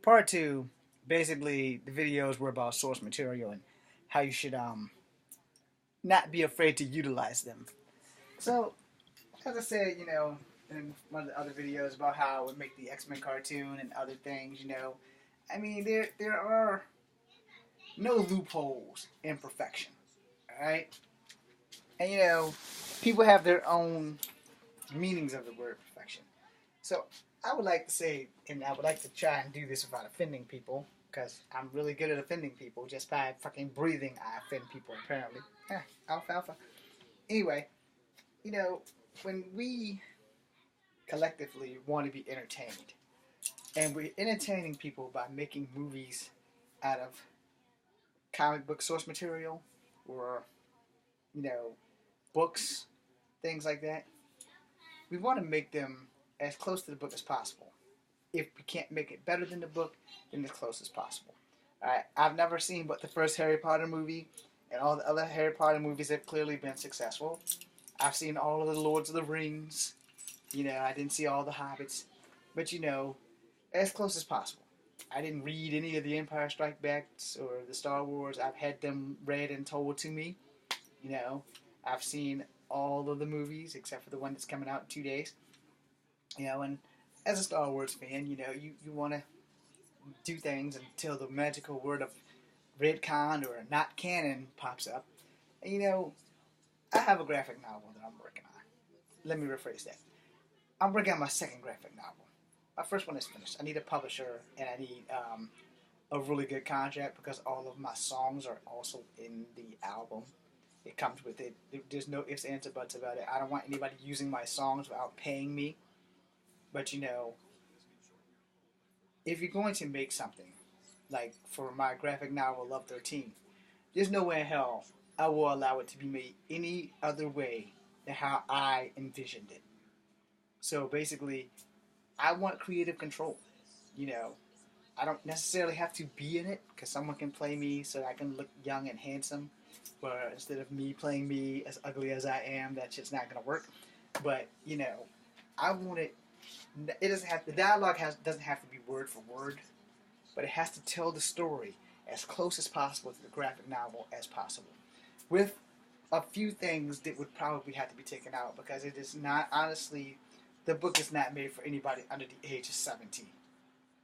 Part two, basically, the videos were about source material and how you should not be afraid to utilize them. So, as I said, in one of the other videos about how I would make the X-Men cartoon and other things, I mean, there are no loopholes in perfection, all right? And people have their own meanings of the word perfection. So I would like to say, and I would like to try and do this without offending people, because I'm really good at offending people. Just by fucking breathing, I offend people, apparently. Alfalfa. Anyway, you know, when we collectively want to be entertained, and we're entertaining people by making movies out of comic book source material, or, you know, books, things like that, we want to make them as close to the book as possible. If we can't make it better than the book, then as close as possible. Alright, I've never seen but the first Harry Potter movie, and all the other Harry Potter movies have clearly been successful. I've seen all of the Lords of the Rings. I didn't see all the Hobbits, but as close as possible. I didn't read any of the Empire Strikes Backs or the Star Wars. I've had them read and told to me. You know, I've seen all of the movies except for the one that's coming out in 2 days. And as a Star Wars fan, you want to do things until the magical word of retcon or not canon pops up. And I have a graphic novel that I'm working on. Let me rephrase that. I'm working on my second graphic novel. My first one is finished. I need a publisher and I need a really good contract because all of my songs are also in the album. It comes with it. There's no ifs, ands, or buts about it. I don't want anybody using my songs without paying me. But if you're going to make something, like for my graphic novel Love 13, there's no way in hell I will allow it to be made any other way than how I envisioned it. So basically, I want creative control. You know, I don't necessarily have to be in it because someone can play me so I can look young and handsome. But instead of me playing me as ugly as I am, that shit's not gonna work. But I want it. It doesn't have the dialogue doesn't have to be word for word, but it has to tell the story as close as possible to the graphic novel as possible, with a few things that would probably have to be taken out because it is not honestly, the book is not made for anybody under the age of 17.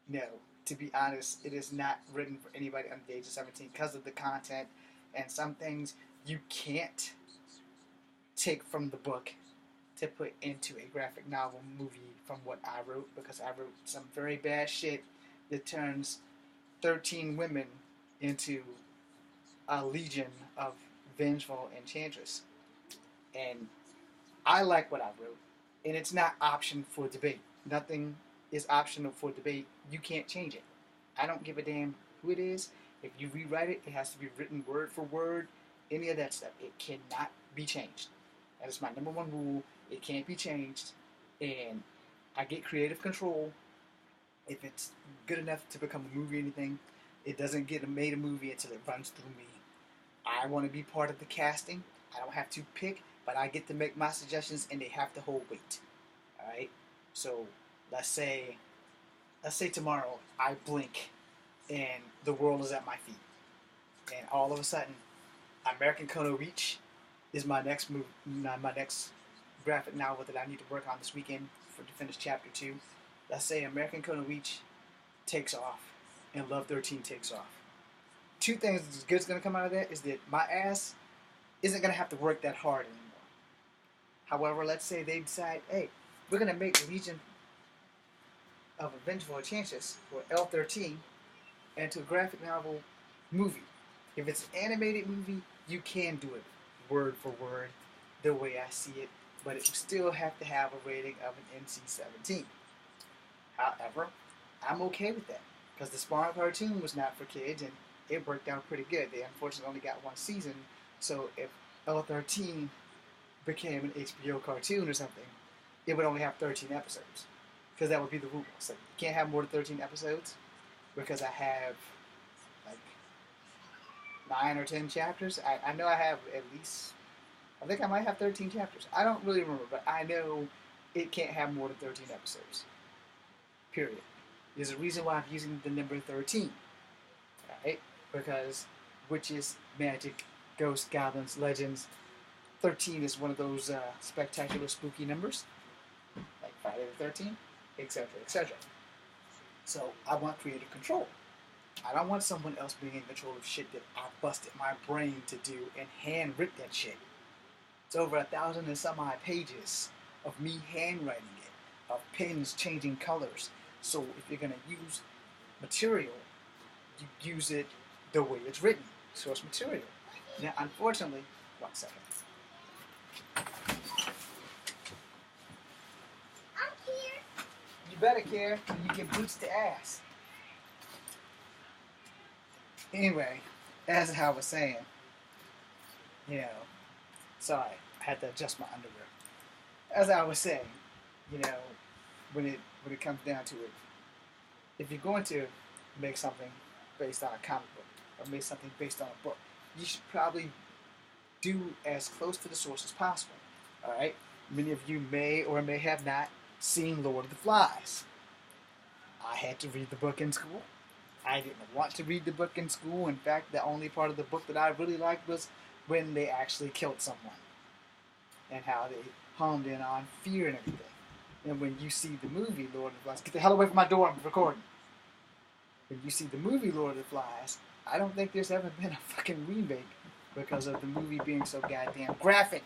No, to be honest, it is not written for anybody under the age of 17 because of the content and some things you can't take from the book to put into a graphic novel movie from what I wrote because I wrote some very bad shit that turns 13 women into a legion of vengeful enchantress. And I like what I wrote. And it's not option for debate. Nothing is optional for debate. You can't change it. I don't give a damn who it is. If you rewrite it, it has to be written word for word. Any of that stuff. It cannot be changed. That is my number one rule. It can't be changed. And I get creative control. If it's good enough to become a movie or anything, it doesn't get made a movie until it runs through me. I want to be part of the casting. I don't have to pick, but I get to make my suggestions, and they have to hold weight. All right. So let's say tomorrow I blink, and the world is at my feet, and all of a sudden, American Kono Reach is my next move, my next graphic novel that I need to work on this weekend to finish chapter 2. Let's say American Kono Reach takes off, and Love 13 takes off. Two things that's good is going to come out of that is that my ass isn't going to have to work that hard anymore. However, let's say they decide, hey, we're going to make Legion of Vengeful Enchantress, or L13, into a graphic novel movie. If it's an animated movie, you can do it word for word the way I see it, but it still have to have a rating of an NC-17. However, I'm okay with that because the Spawn cartoon was not for kids and it worked out pretty good. They unfortunately only got one season, so if L13 became an HBO cartoon or something, it would only have 13 episodes because that would be the rule. So you can't have more than 13 episodes because I have like 9 or 10 chapters. I know I have at least, I think I might have 13 chapters. I don't really remember, but I know it can't have more than 13 episodes. Period. There's a reason why I'm using the number 13, right? Because witches, magic, ghosts, goblins, legends. 13 is one of those spectacular, spooky numbers, like Friday the 13th, etc., etc. So I want creative control. I don't want someone else being in control of shit that I busted my brain to do and handwritten that shit. It's over 1,000 and some odd pages of me handwriting it, of pens changing colors. So if you're gonna use material, you use it the way it's written, source material. Now, unfortunately, 1 second. You better care, or you get boots to ass. Anyway, as I was saying, you know, sorry, I had to adjust my underwear. As I was saying, you know, when it comes down to it, if you're going to make something based on a comic book or make something based on a book, you should probably do as close to the source as possible. All right. Many of you may or may have not seen Lord of the Flies. I had to read the book in school. I didn't want to read the book in school. In fact, the only part of the book that I really liked was when they actually killed someone and how they honed in on fear and everything. And when you see the movie Lord of the Flies, get the hell away from my door, I'm recording. When you see the movie Lord of the Flies, I don't think there's ever been a fucking remake because of the movie being so goddamn graphic